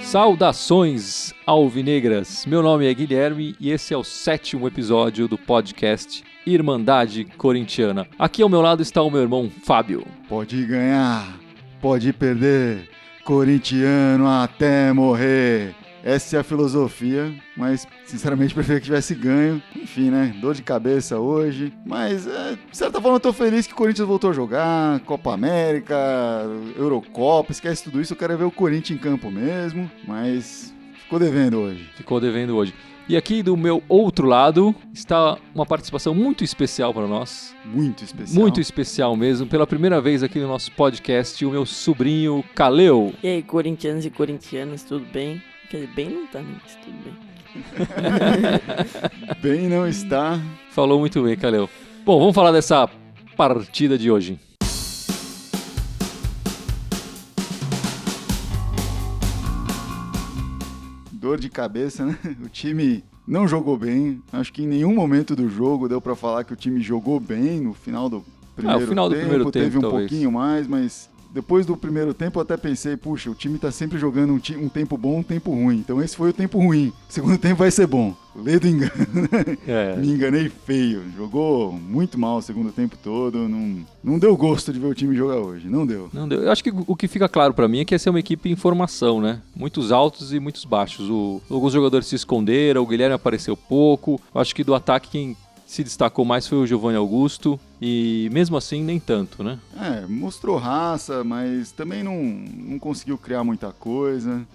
Saudações alvinegras, meu nome é Guilherme e esse é o 7º episódio do podcast Irmandade Corintiana. Aqui ao meu lado está o meu irmão Fábio. Pode ganhar, pode perder, corintiano até morrer. Essa é a filosofia, mas sinceramente preferia que tivesse ganho. Enfim, né? Dor de cabeça hoje. Mas, de certa forma, eu tô feliz que o Corinthians voltou a jogar. Copa América, Eurocopa, esquece tudo isso. Eu quero ver o Corinthians em campo mesmo. Mas ficou devendo hoje. E aqui do meu outro lado está uma participação muito especial para nós. Muito especial. Muito especial mesmo. Pela primeira vez aqui no nosso podcast, o meu sobrinho Kaleo. E aí, corintianos e corintianas, tudo bem? Quer dizer, bem não tá, né? Mas tudo bem. Bem não está. Falou muito bem, Kaleo. Bom, vamos falar dessa partida de hoje. Dor de cabeça, né? O time não jogou bem. Acho que em nenhum momento do jogo deu pra falar que o time jogou bem no final do primeiro tempo. Teve um talvez. Pouquinho mais, mas depois do primeiro tempo eu até pensei, puxa, o time tá sempre jogando um tempo bom, um tempo ruim. Então esse foi o tempo ruim. O segundo tempo vai ser bom. Ledo engano, né? Me enganei feio. Jogou muito mal o segundo tempo todo. Não deu gosto de ver o time jogar hoje. Não deu. Eu acho que o que fica claro pra mim é que essa é uma equipe em formação, né? Muitos altos e muitos baixos. Alguns jogadores se esconderam, o Guilherme apareceu pouco. Eu acho que do ataque quem se destacou mais foi o Giovanni Augusto. E mesmo assim, nem tanto, né? Mostrou raça, mas também não conseguiu criar muita coisa.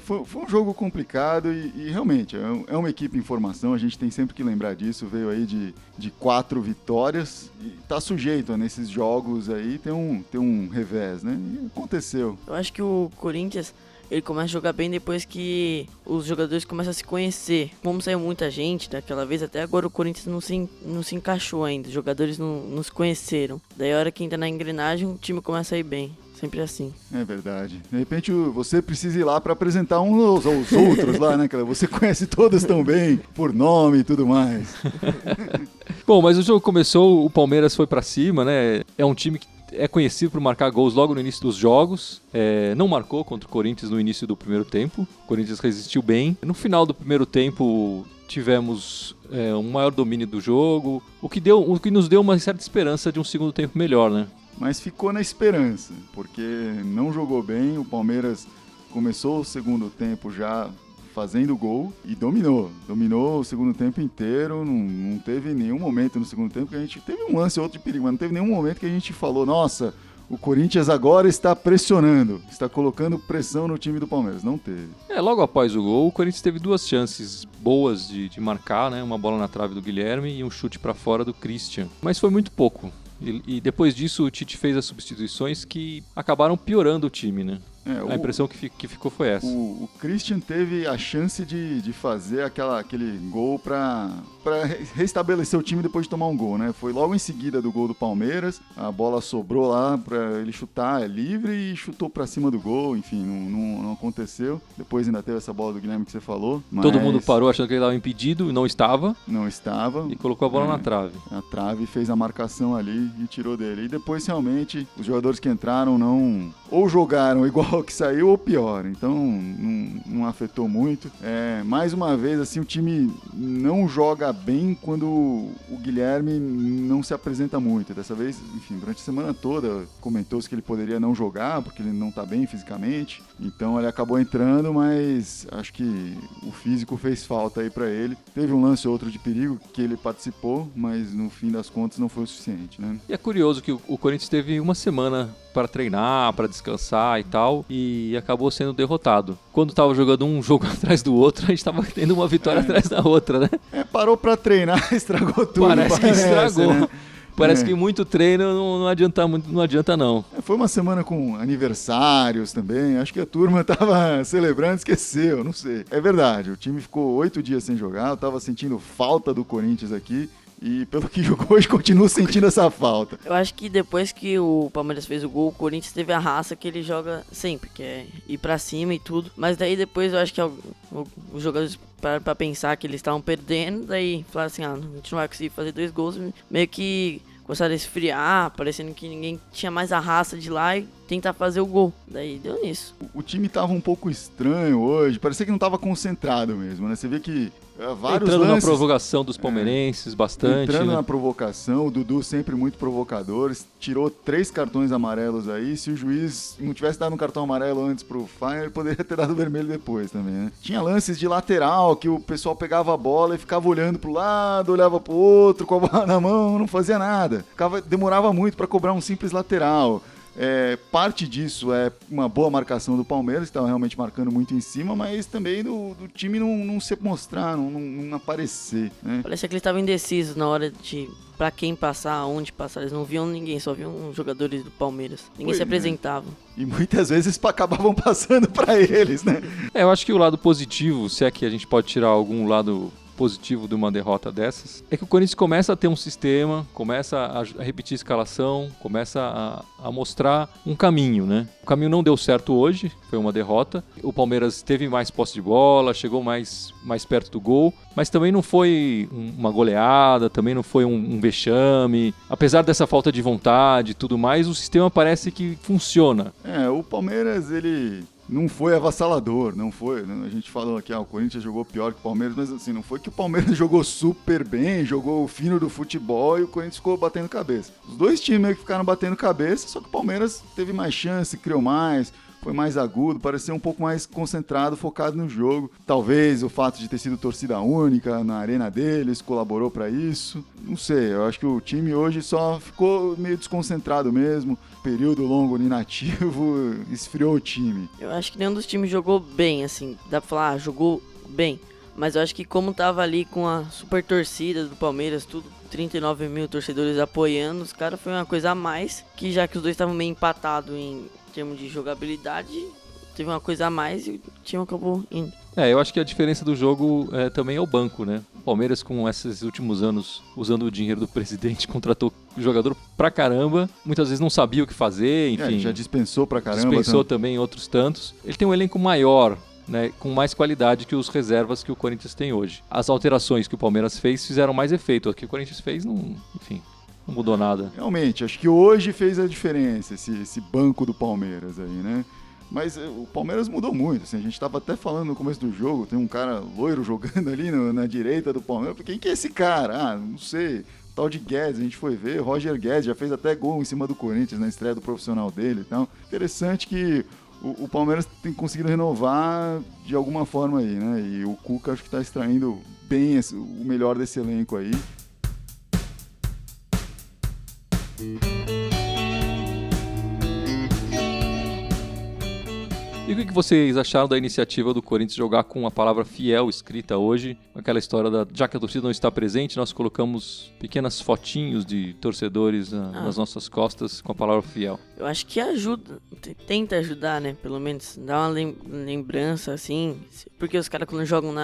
Foi um jogo complicado e realmente é uma equipe em formação, a gente tem sempre que lembrar disso. Veio aí de 4 vitórias e tá sujeito a nesses jogos aí ter um revés, né? E aconteceu. Eu acho que o Corinthians, ele começa a jogar bem depois que os jogadores começam a se conhecer. Como saiu muita gente daquela vez, até agora o Corinthians não se encaixou ainda. Os jogadores não se conheceram. Daí a hora que entra na engrenagem, o time começa a ir bem. Sempre assim. É verdade. De repente você precisa ir lá para apresentar uns aos outros lá, né? Você conhece todos tão bem, por nome e tudo mais. Bom, mas o jogo começou, o Palmeiras foi pra cima, né? É um time que é conhecido por marcar gols logo no início dos jogos. Não marcou contra o Corinthians no início do primeiro tempo. O Corinthians resistiu bem. No final do primeiro tempo tivemos um maior domínio do jogo, o que nos deu uma certa esperança de um segundo tempo melhor, né? Mas ficou na esperança, porque não jogou bem. O Palmeiras começou o segundo tempo já fazendo gol e dominou o segundo tempo inteiro. Não teve nenhum momento no segundo tempo que a gente teve um lance ou outro de perigo, mas não teve nenhum momento que a gente falou, nossa, o Corinthians agora está pressionando, está colocando pressão no time do Palmeiras. Não teve. Logo após o gol, o Corinthians teve 2 chances boas de marcar, né? Uma bola na trave do Guilherme e um chute para fora do Christian, mas foi muito pouco. E depois disso o Tite fez as substituições que acabaram piorando o time, né? A impressão que ficou foi essa. O Christian teve a chance de fazer aquele gol para restabelecer o time depois de tomar um gol, né? Foi logo em seguida do gol do Palmeiras, a bola sobrou lá para ele chutar livre e chutou para cima do gol, enfim, não aconteceu. Depois ainda teve essa bola do Guilherme que você falou. Mas todo mundo parou achando que ele estava impedido, não estava. Não estava. E colocou a bola na trave. A trave fez a marcação ali e tirou dele. E depois realmente os jogadores que entraram ou jogaram igual que saiu ou pior, então não afetou muito. Mais uma vez, assim, o time não joga bem quando o Guilherme não se apresenta muito. Dessa vez, enfim, durante a semana toda comentou-se que ele poderia não jogar porque ele não tá bem fisicamente, então ele acabou entrando, mas acho que o físico fez falta aí pra ele. Teve um lance ou outro de perigo que ele participou, mas no fim das contas não foi o suficiente, né? E é curioso que o Corinthians teve uma semana para treinar, para descansar e tal, e acabou sendo derrotado. Quando tava jogando um jogo atrás do outro, a gente tava tendo uma vitória atrás da outra, né? Parou para treinar, estragou tudo. Parece que estragou. Né? Parece que muito treino não adianta não. Foi uma semana com aniversários também, acho que a turma tava celebrando, esqueceu, não sei. É verdade, o time ficou 8 dias sem jogar, eu tava sentindo falta do Corinthians aqui. e pelo que jogou hoje continuo sentindo essa falta. Eu acho que depois que o Palmeiras fez o gol, o Corinthians teve a raça que ele joga sempre, que é ir pra cima e tudo. Mas daí depois eu acho que os jogadores pararam pra pensar que eles estavam perdendo, daí falaram assim, a gente não vai conseguir fazer 2 gols, meio que começaram a esfriar, parecendo que ninguém tinha mais a raça de lá e tentar fazer o gol. Daí deu nisso. O time tava um pouco estranho hoje, parecia que não tava concentrado mesmo, né? Você vê que vários entrando lances... na provocação dos palmeirenses, bastante. Entrando né? na provocação, o Dudu sempre muito provocador, tirou 3 cartões amarelos aí, se o juiz não tivesse dado um cartão amarelo antes pro Fagner, ele poderia ter dado vermelho depois também, né? Tinha lances de lateral, que o pessoal pegava a bola e ficava olhando pro lado, olhava pro outro, com a bola na mão, não fazia nada. Demorava muito pra cobrar um simples lateral. Parte disso é uma boa marcação do Palmeiras, que estava realmente marcando muito em cima, mas também do time não se mostrar, não aparecer, né? Parecia que eles estavam indecisos na hora de pra quem passar, aonde passar. Eles não viam ninguém, só viam os jogadores do Palmeiras. Ninguém se apresentava. E muitas vezes acabavam passando pra eles, né? Eu acho que o lado positivo, se é que a gente pode tirar algum lado positivo de uma derrota dessas, é que o Corinthians começa a ter um sistema, começa a repetir a escalação, começa a mostrar um caminho, né? O caminho não deu certo hoje, foi uma derrota. O Palmeiras teve mais posse de bola, chegou mais perto do gol, mas também não foi uma goleada, também não foi um vexame. Apesar dessa falta de vontade e tudo mais, o sistema parece que funciona. O Palmeiras, ele... não foi avassalador, não foi. A gente falou aqui, o Corinthians jogou pior que o Palmeiras, mas assim, não foi que o Palmeiras jogou super bem, jogou o fino do futebol e o Corinthians ficou batendo cabeça. Os dois times meio que ficaram batendo cabeça, só que o Palmeiras teve mais chance, criou mais, foi mais agudo, parecia um pouco mais concentrado, focado no jogo. Talvez o fato de ter sido torcida única na arena deles colaborou para isso. Não sei, eu acho que o time hoje só ficou meio desconcentrado mesmo. Período longo inativo esfriou o time. Eu acho que nenhum dos times jogou bem, assim, dá pra falar, jogou bem. Mas eu acho que como tava ali com a super torcida do Palmeiras, tudo, 39 mil torcedores apoiando, os caras foi uma coisa a mais, que já que os dois estavam meio empatados em termos de jogabilidade, teve uma coisa a mais e o time acabou indo. Eu acho que a diferença do jogo também é o banco, né? O Palmeiras, com esses últimos anos, usando o dinheiro do presidente, contratou jogador pra caramba, muitas vezes não sabia o que fazer, enfim. Já dispensou pra caramba. Dispensou também outros tantos. Ele tem um elenco maior, né, com mais qualidade que os reservas que o Corinthians tem hoje. As alterações que o Palmeiras fez fizeram mais efeito. O que o Corinthians fez, não mudou nada. Realmente, acho que hoje fez a diferença, esse banco do Palmeiras aí, né? Mas o Palmeiras mudou muito, assim, a gente estava até falando no começo do jogo, tem um cara loiro jogando ali na direita do Palmeiras, quem que é esse cara? Não sei, tal de Guedes, a gente foi ver, Roger Guedes já fez até gol em cima do Corinthians na estreia do profissional dele, então interessante que o Palmeiras tem conseguido renovar de alguma forma aí, né? E o Cuca acho que está extraindo bem o melhor desse elenco aí. E o que vocês acharam da iniciativa do Corinthians jogar com a palavra fiel escrita hoje? Aquela história já que a torcida não está presente, nós colocamos pequenas fotinhos de torcedores nas nossas costas com a palavra fiel. Eu acho que ajuda, tenta ajudar, né? Pelo menos dá uma lembrança, assim. Porque os caras quando jogam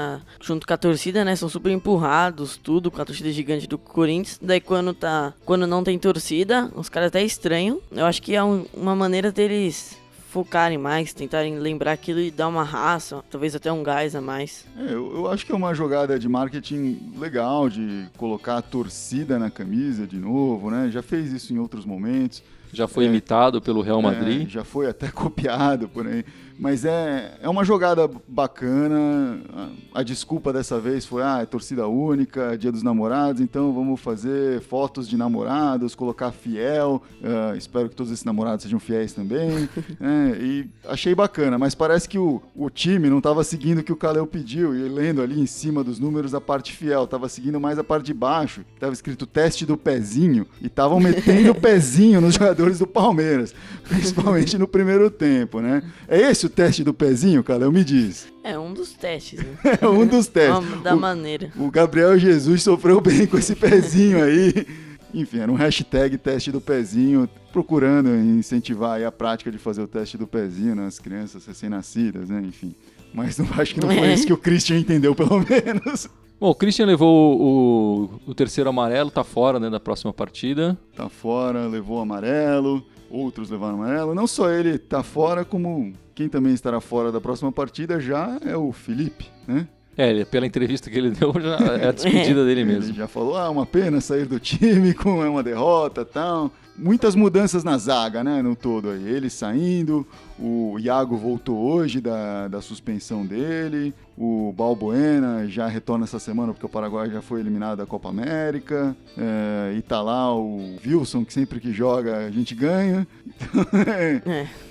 junto com a torcida, né? São super empurrados, tudo, com a torcida gigante do Corinthians. Daí quando não tem torcida, os caras até estranham. Eu acho que é uma maneira deles focarem mais, tentarem lembrar aquilo e dar uma raça, talvez até um gás a mais. Eu acho que é uma jogada de marketing legal, de colocar a torcida na camisa de novo, né? Já fez isso em outros momentos. Já foi imitado pelo Real Madrid. Já foi até copiado por aí. Mas é uma jogada bacana. A desculpa dessa vez foi, é torcida única, dia dos namorados, então vamos fazer fotos de namorados, colocar fiel. Espero que todos esses namorados sejam fiéis também. E achei bacana, mas parece que o time não estava seguindo o que o Kalel pediu, e lendo ali em cima dos números a parte fiel, estava seguindo mais a parte de baixo, estava escrito teste do pezinho, e estavam metendo o pezinho nos jogadores do Palmeiras, principalmente no primeiro tempo, né? É esse o teste do pezinho, Kalel? Me diz. É um dos testes, né? É um dos testes. Da maneira. O Gabriel Jesus sofreu bem com esse pezinho aí. Enfim, era um hashtag teste do pezinho, procurando incentivar aí a prática de fazer o teste do pezinho nas crianças recém-nascidas, né? Enfim. Mas acho que não foi isso que o Christian entendeu, pelo menos. Bom, o Christian levou o terceiro amarelo, tá fora, né, da próxima partida. Tá fora, levou amarelo, outros levaram amarelo. Não só ele tá fora, como quem também estará fora da próxima partida já é o Felipe, né? Pela entrevista que ele deu, já é a despedida dele mesmo. Ele já falou, uma pena sair do time com uma derrota e tal. Muitas mudanças na zaga, né, no todo aí. Ele saindo, o Iago voltou hoje da suspensão dele, o Balbuena já retorna essa semana porque o Paraguai já foi eliminado da Copa América, e tá lá o Wilson, que sempre que joga a gente ganha. Então,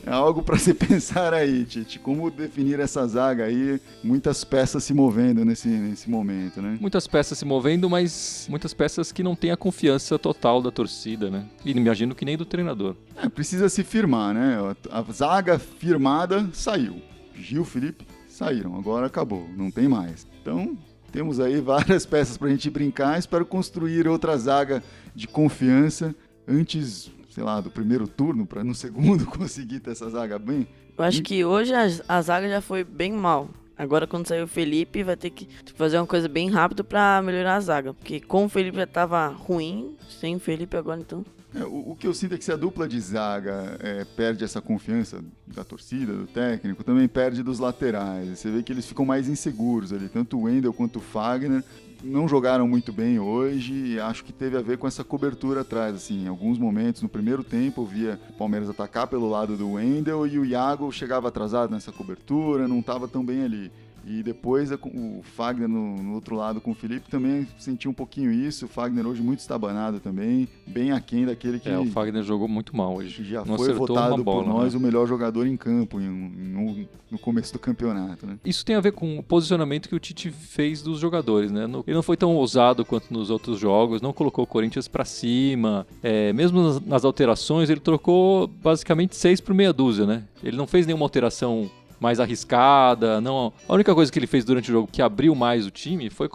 é algo para se pensar aí, Tite, como definir essa zaga aí, muitas peças se movendo nesse momento, né? Muitas peças se movendo, mas muitas peças que não têm a confiança total da torcida, né? E imagino que nem do treinador. Precisa se firmar, né? A zaga firmada saiu. Gil, Felipe saíram, agora acabou, não tem mais. Então, temos aí várias peças pra gente brincar, espero construir outra zaga de confiança antes, sei lá, do primeiro turno, para no segundo conseguir ter essa zaga bem. Eu acho que hoje a zaga já foi bem mal. Agora, quando sair o Felipe, vai ter que fazer uma coisa bem rápido pra melhorar a zaga. Porque com o Felipe já tava ruim, sem o Felipe agora, então... O que eu sinto é que se a dupla de zaga perde essa confiança da torcida, do técnico, também perde dos laterais. Você vê que eles ficam mais inseguros ali, tanto o Wendel quanto o Fagner não jogaram muito bem hoje e acho que teve a ver com essa cobertura atrás. Assim, em alguns momentos, no primeiro tempo, eu via o Palmeiras atacar pelo lado do Wendel e o Iago chegava atrasado nessa cobertura, não estava tão bem ali. E depois o Fagner no outro lado com o Felipe também sentiu um pouquinho isso. O Fagner hoje muito estabanado também, bem aquém daquele que... o Fagner jogou muito mal hoje. Já não foi votado uma bola, por nós, né? O melhor jogador em campo no começo do campeonato, né? Isso tem a ver com o posicionamento que o Tite fez dos jogadores, né? Ele não foi tão ousado quanto nos outros jogos, não colocou o Corinthians pra cima. Mesmo nas alterações, ele trocou basicamente 6 por meia dúzia, né? Ele não fez nenhuma alteração mais arriscada, não. A única coisa que ele fez durante o jogo que abriu mais o time foi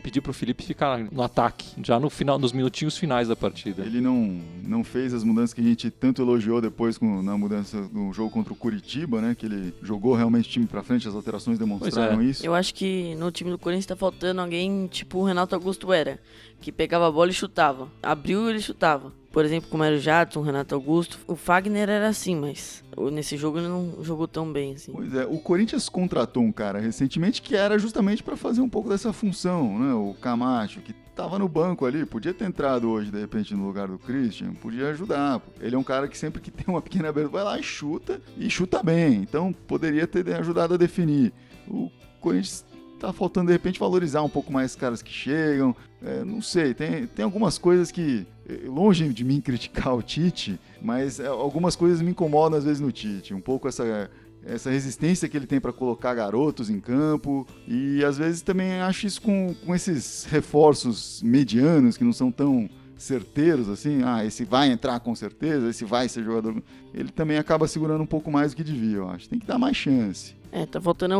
pedir pro Felipe ficar no ataque, já no final, nos minutinhos finais da partida. Ele não fez as mudanças que a gente tanto elogiou depois na mudança do jogo contra o Curitiba, né? Que ele jogou realmente o time pra frente, as alterações demonstraram isso. Eu acho que no time do Corinthians tá faltando alguém tipo o Renato Augusto era, que pegava a bola e chutava. Abriu e ele chutava. Por exemplo, como era o Jadson, o Renato Augusto. O Fagner era assim, mas nesse jogo ele não jogou tão bem assim. Pois é, o Corinthians contratou um cara recentemente que era justamente para fazer um pouco dessa função, né? O Camacho, que tava no banco ali, podia ter entrado hoje, de repente, no lugar do Christian, podia ajudar. Ele é um cara que sempre que tem uma pequena abertura, vai lá e chuta bem. Então, poderia ter ajudado a definir. O Corinthians tá faltando, de repente, valorizar um pouco mais os caras que chegam. Não sei, tem algumas coisas que, longe de mim criticar o Tite, mas algumas coisas me incomodam às vezes no Tite. Um pouco essa resistência que ele tem para colocar garotos em campo, e às vezes também acho isso com esses reforços medianos que não são tão certeiros assim. Esse vai entrar com certeza, esse vai ser jogador. Ele também acaba segurando um pouco mais do que devia, eu acho. Tem que dar mais chance. Tá faltando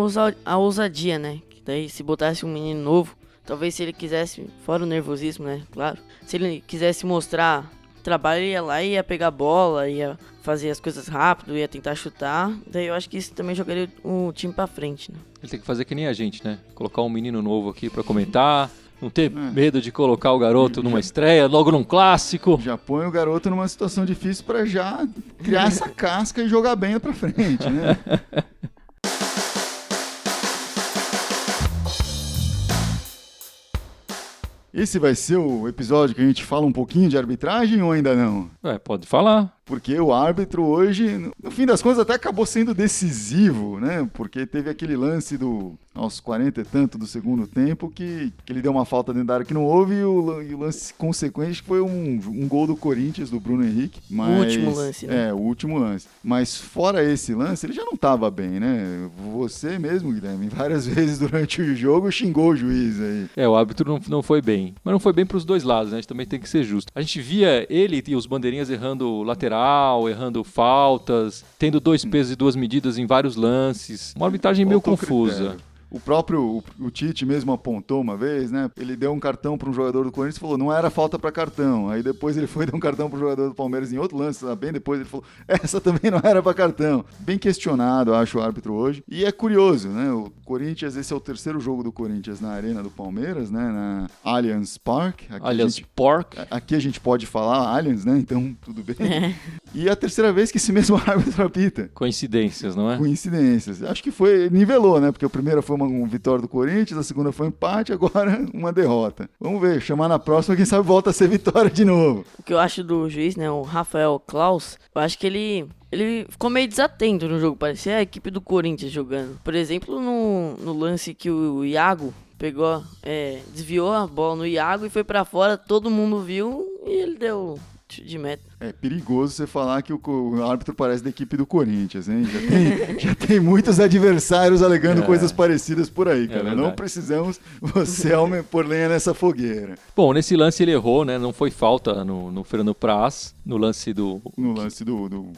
a ousadia, né? Que daí se botasse um menino novo, talvez se ele quisesse, fora o nervosismo, né? Claro. Se ele quisesse mostrar trabalho, ele ia lá e ia pegar a bola, ia fazer as coisas rápido, ia tentar chutar. Daí eu acho que isso também jogaria o time pra frente, né? Ele tem que fazer que nem a gente, né? Colocar um menino novo aqui pra comentar, não ter medo de colocar o garoto numa estreia, logo num clássico. Já põe o garoto numa situação difícil pra já criar essa casca e jogar bem pra frente, né? Esse vai ser o episódio que a gente fala um pouquinho de arbitragem ou ainda não? Pode falar. Porque o árbitro hoje, no fim das contas, até acabou sendo decisivo, né? Porque teve aquele lance aos 40 e tanto do segundo tempo que ele deu uma falta dentro da área que não houve, e o lance consequente foi um gol do Corinthians, do Bruno Henrique. Mas, o último lance, né? O último lance. Mas fora esse lance, ele já não estava bem, né? Você mesmo, Guilherme, várias vezes durante o jogo xingou o juiz aí. O árbitro não foi bem. Mas não foi bem para os dois lados, né? A gente também tem que ser justo. A gente via ele e os bandeirinhas errando lateral, errando faltas, tendo 2 pesos e 2 medidas em vários lances. Uma arbitragem meio confusa. O próprio o Tite mesmo apontou uma vez, né? Ele deu um cartão para um jogador do Corinthians e falou, não era falta para cartão. Aí depois ele foi dar um cartão para o jogador do Palmeiras em outro lance, bem depois ele falou, essa também não era para cartão. Bem questionado, acho, o árbitro hoje. E é curioso, né? O Corinthians, esse é o terceiro jogo do Corinthians na Arena do Palmeiras, né? Na Allianz Parque. Aqui a gente pode falar Allianz, né? Então, tudo bem. E é a terceira vez que esse mesmo árbitro apita. Coincidências, não é? Coincidências. Acho que nivelou, né? Porque a primeira foi uma vitória do Corinthians, a segunda foi um empate, agora uma derrota. Vamos ver, chamar na próxima, quem sabe volta a ser vitória de novo. O que eu acho do juiz, né, o Rafael Klaus, eu acho que ele ficou meio desatento no jogo, parecia a equipe do Corinthians jogando. Por exemplo, no lance que o Iago pegou, desviou a bola no Iago e foi pra fora, todo mundo viu e ele deu de meta. É perigoso você falar que o árbitro parece da equipe do Corinthians, hein? Já tem muitos adversários alegando coisas parecidas por aí, cara. Não precisamos você pôr lenha nessa fogueira. Bom, nesse lance ele errou, né? Não foi falta no Fernando Praz, no lance do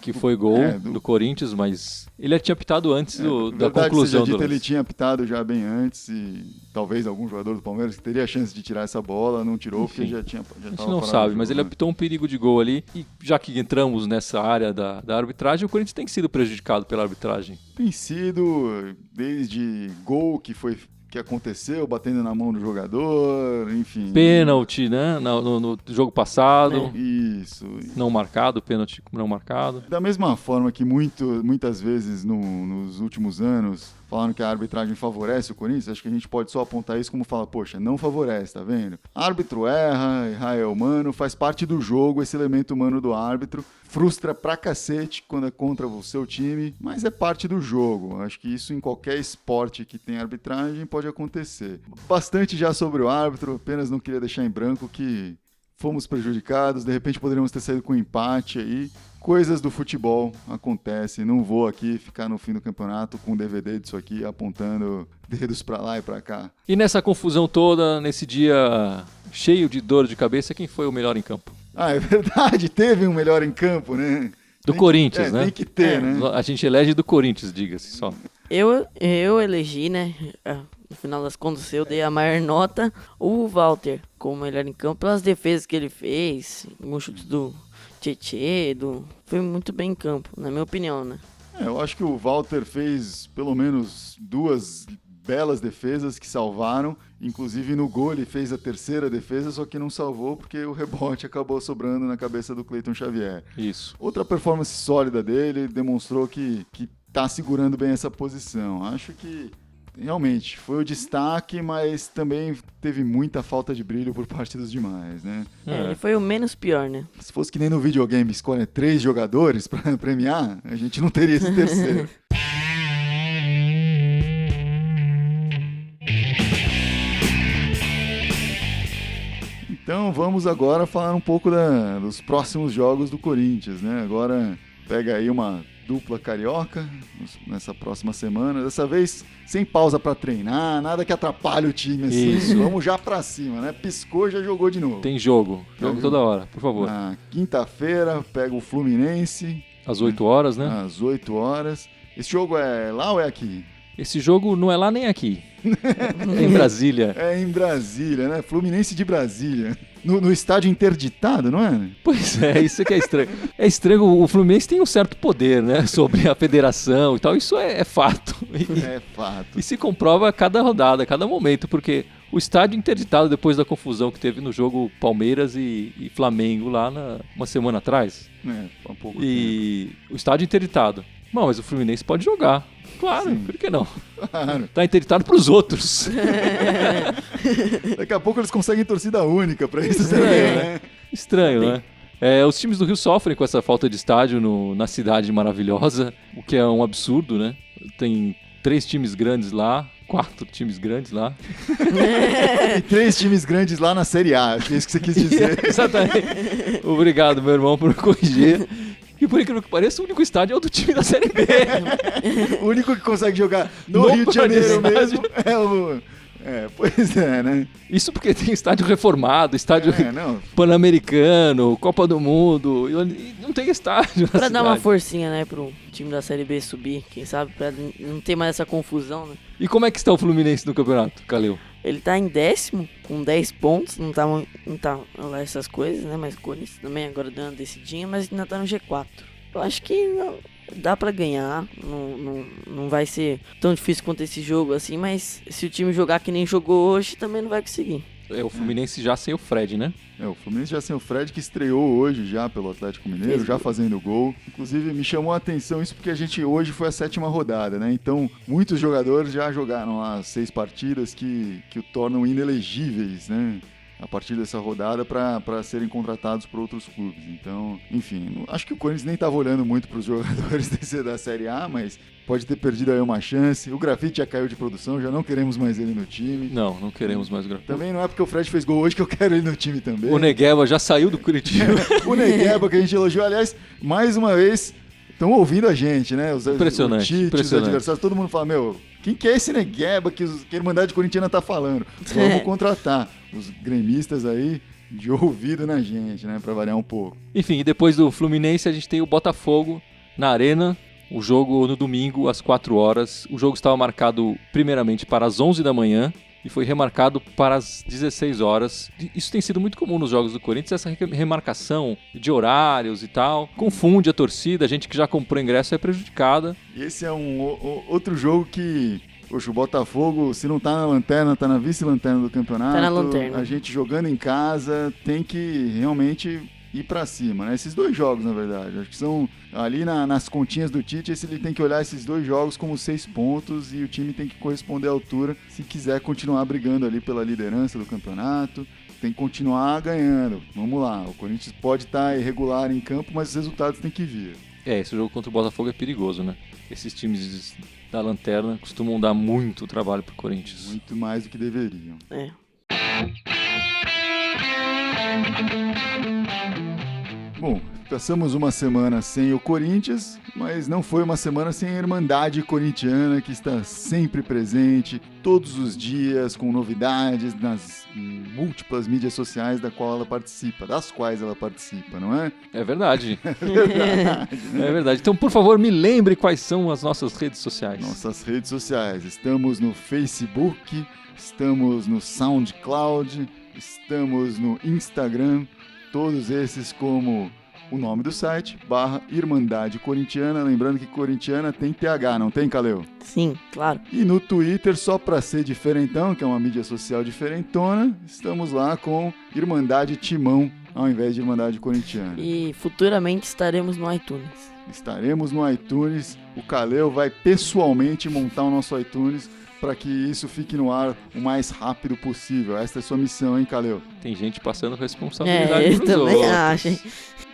que foi gol do Corinthians, mas ele tinha apitado antes da conclusão do lance. Ele tinha apitado já bem antes e talvez algum jogador do Palmeiras que teria a chance de tirar essa bola, não tirou. Enfim, porque já a gente não sabe, mas ele apitou um perigo de gol ali e já que entramos nessa área da arbitragem, o Corinthians tem sido prejudicado pela arbitragem. Tem sido, desde gol que aconteceu, batendo na mão do jogador, enfim. Pênalti, né? No jogo passado. Isso. Não marcado, pênalti não marcado. Da mesma forma que muitas vezes nos últimos anos falaram que a arbitragem favorece o Corinthians, acho que a gente pode só apontar isso como falar, poxa, não favorece, tá vendo? Árbitro errar é humano, faz parte do jogo, esse elemento humano do árbitro, frustra pra cacete quando é contra o seu time, mas é parte do jogo. Acho que isso em qualquer esporte que tem arbitragem pode acontecer. Bastante já sobre o árbitro, apenas não queria deixar em branco que fomos prejudicados, de repente poderíamos ter saído com um empate aí. Coisas do futebol acontecem, não vou aqui ficar no fim do campeonato com um DVD disso aqui apontando dedos pra lá e pra cá. E nessa confusão toda, nesse dia cheio de dor de cabeça, quem foi o melhor em campo? Ah, é verdade, teve um melhor em campo, né? Do Corinthians, né? Tem que ter, né? A gente elege do Corinthians, diga-se só. Eu elegi, né? No final das contas, eu dei a maior nota, o Walter como melhor em campo, pelas defesas que ele fez, alguns chutes do Tietê, foi muito bem em campo, na minha opinião, né? Eu acho que o Walter fez pelo menos 2 belas defesas que salvaram, inclusive no gol ele fez a terceira defesa, só que não salvou porque o rebote acabou sobrando na cabeça do Cleiton Xavier. Isso. Outra performance sólida dele, demonstrou que tá segurando bem essa posição. Acho que realmente foi o destaque, mas também teve muita falta de brilho por parte dos demais, né? Ele foi o menos pior, né? Se fosse que nem no videogame, escolhe 3 jogadores para premiar, a gente não teria esse terceiro. Então vamos agora falar um pouco dos próximos jogos do Corinthians, né? Agora pega aí uma dupla carioca nessa próxima semana, dessa vez sem pausa para treinar, nada que atrapalhe o time assim. Isso. Vamos já para cima, né? Piscou, já jogou de novo. Tem jogo toda hora, por favor. Na quinta-feira pega o Fluminense. Às 8 horas, né? Às 8 horas. Esse jogo é lá ou é aqui? Esse jogo não é lá nem aqui. É em Brasília. É em Brasília, né? Fluminense de Brasília. No estádio interditado, não é? Pois é, isso que é estranho. É estranho, o Fluminense tem um certo poder, né? Sobre a federação e tal. Isso é fato. É fato. E se comprova a cada rodada, a cada momento, porque o estádio interditado depois da confusão que teve no jogo Palmeiras e Flamengo lá uma semana atrás. Um pouco tempo. O estádio interditado. Bom, mas o Fluminense pode jogar. Claro, por que não? Claro. Tá interditado pros outros. Daqui a pouco eles conseguem torcida única pra isso também, né? Estranho, né? Os times do Rio sofrem com essa falta de estádio na cidade maravilhosa, o que é um absurdo, né? Tem 3 times grandes lá, 4 times grandes lá. E 3 times grandes lá na Série A, acho que é isso que você quis dizer. Exatamente. Obrigado, meu irmão, por corrigir. E por incrível que pareça, o único estádio é o do time da Série B. O único que consegue jogar no Rio de Janeiro mesmo Pois é, né? Isso porque tem estádio reformado, estádio Não. Pan-Americano, Copa do Mundo, e não tem estádio na Pra dar uma cidade. forcinha, né, pro time da Série B subir, quem sabe, pra não ter mais essa confusão, né? E como é que está o Fluminense no campeonato, Calil? Ele tá em 10º, com 10 pontos, não tá lá essas coisas, né, mas o Corinthians também agora deu uma descidinha, mas ainda tá no G4. Eu acho que dá pra ganhar, não vai ser tão difícil quanto esse jogo assim, mas se o time jogar que nem jogou hoje, também não vai conseguir. O Fluminense já sem o Fred, né? O Fluminense já sem o Fred, que estreou hoje já pelo Atlético Mineiro, já fazendo gol. Inclusive, me chamou a atenção isso porque hoje foi a 7ª rodada, né? Então, muitos jogadores já jogaram lá 6 partidas que o tornam inelegíveis, né? A partir dessa rodada para serem contratados por outros clubes. Então, enfim, acho que o Corinthians nem estava olhando muito para os jogadores da Série A, mas pode ter perdido aí uma chance. O Grafite já caiu de produção, já não queremos mais ele no time. Não queremos mais o Grafite. Também não é porque o Fred fez gol hoje que eu quero ele no time também. O Negueba já saiu do Curitiba. O Negueba, que a gente elogiou, aliás, mais uma vez, estão ouvindo a gente, né? Impressionante, o Tite, impressionante. Os adversários, todo mundo fala, quem que é esse Negueba que a Irmandade Corintiana tá falando? Vamos contratar. Os gremistas aí de ouvido na gente, né? Pra variar um pouco. Enfim, depois do Fluminense a gente tem o Botafogo na Arena. O jogo no domingo às 4 horas. O jogo estava marcado primeiramente para as 11 da manhã e foi remarcado para as 16 horas. Isso tem sido muito comum nos jogos do Corinthians, essa remarcação de horários e tal. Confunde a torcida, a gente que já comprou ingresso é prejudicada. E esse é outro jogo que... Poxa, o Botafogo, se não tá na lanterna, tá na vice-lanterna do campeonato. Tá na lanterna. A gente jogando em casa tem que realmente ir pra cima, né? Esses 2 jogos, na verdade. Acho que são ali nas continhas do Tite, ele tem que olhar esses 2 jogos como 6 pontos e o time tem que corresponder à altura se quiser continuar brigando ali pela liderança do campeonato. Tem que continuar ganhando. Vamos lá, o Corinthians pode estar irregular em campo, mas os resultados têm que vir. Esse jogo contra o Botafogo é perigoso, né? Esses times da lanterna costumam dar muito trabalho pro Corinthians. Muito mais do que deveriam. Bom, passamos uma semana sem o Corinthians, mas não foi uma semana sem a Irmandade Corintiana, que está sempre presente, todos os dias, com novidades nas múltiplas mídias sociais das quais ela participa, não é? É verdade. Verdade, né? É verdade. Então, por favor, me lembre quais são as nossas redes sociais. Nossas redes sociais. Estamos no Facebook, estamos no SoundCloud, estamos no Instagram, todos esses como o nome do site, /Irmandade Corintiana. Lembrando que Corintiana tem TH, não tem, Caleu? Sim, claro. E no Twitter, só pra ser diferentão, que é uma mídia social diferentona, estamos lá com Irmandade Timão, ao invés de Irmandade Corintiana. E futuramente estaremos no iTunes. Estaremos no iTunes, o Caleu vai pessoalmente montar o nosso iTunes para que isso fique no ar o mais rápido possível. Esta é a sua missão, hein, Caleu? Tem gente passando responsabilidade Eu pros também outros. acho, hein?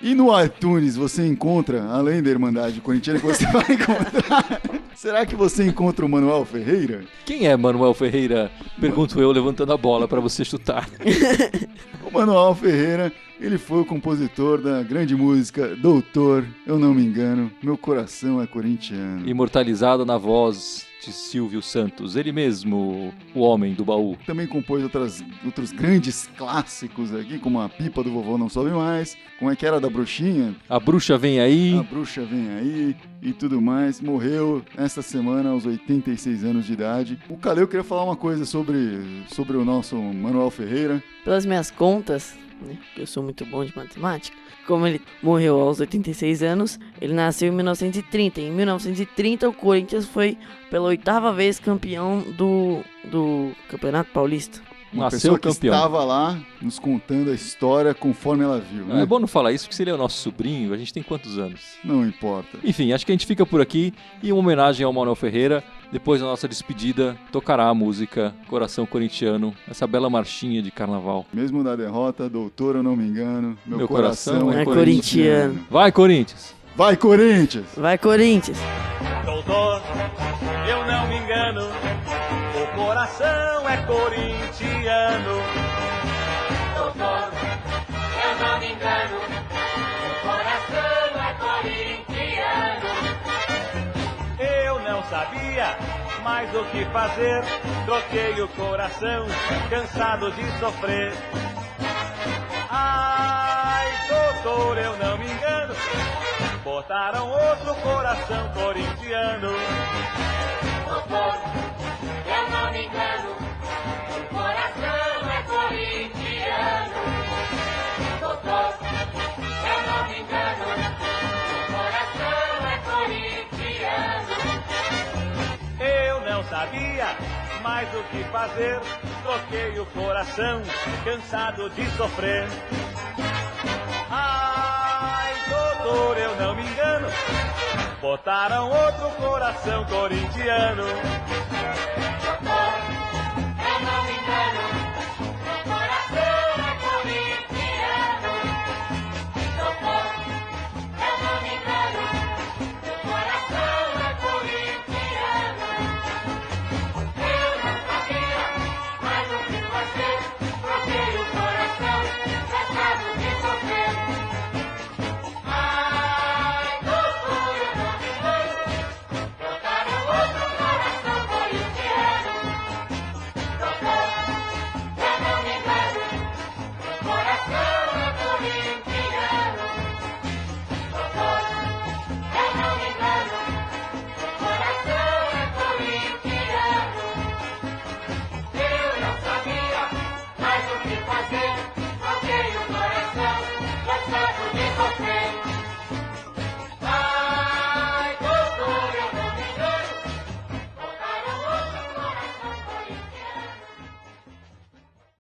E no iTunes você encontra, além da Irmandade Corintiana que você vai encontrar, será que você encontra o Manuel Ferreira? Quem é Manuel Ferreira? Pergunto eu, levantando a bola para você chutar. O Manuel Ferreira, ele foi o compositor da grande música Doutor, eu não me engano, meu coração é corintiano. Imortalizada na voz de Silvio Santos, ele mesmo, o homem do baú. Também compôs outros grandes clássicos aqui, como A Pipa do Vovô Não Sobe Mais, como é que era da Bruxinha? A bruxa vem aí. A Bruxa Vem Aí e tudo mais. Morreu esta semana aos 86 anos de idade. O Caleu queria falar uma coisa sobre o nosso Manuel Ferreira. Pelas minhas contas, né, eu sou muito bom de matemática, como ele morreu aos 86 anos, ele nasceu em 1930. Em 1930, o Corinthians foi pela 8ª vez campeão do Campeonato Paulista. Uma Nasceu pessoa que campeão. estava lá nos contando a história conforme ela viu, né? É bom não falar isso, porque se ele é o nosso sobrinho, a gente tem quantos anos? Não importa. Enfim, acho que a gente fica por aqui. E em homenagem ao Manuel Ferreira, depois da nossa despedida, tocará a música Coração Corintiano, essa bela marchinha de carnaval. Mesmo da derrota, doutor, eu não me engano, meu coração coração é corintiano. Vai, Corinthians! Vai, Corinthians! Vai, Corinthians! Doutor, eu não me engano, o coração é corintiano. Doutor, eu não me engano, o coração é corintiano. Eu não sabia, mais o que fazer, troquei o coração, cansado de sofrer. Ai, doutor, eu não me engano, botaram outro coração corintiano. Doutor, eu não me engano, o coração é corintiano. Doutor, eu não me engano, o coração é corintiano. Eu não sabia mais o que fazer, troquei o coração, cansado de sofrer. Ai, doutor, eu não me engano, botaram outro coração corintiano.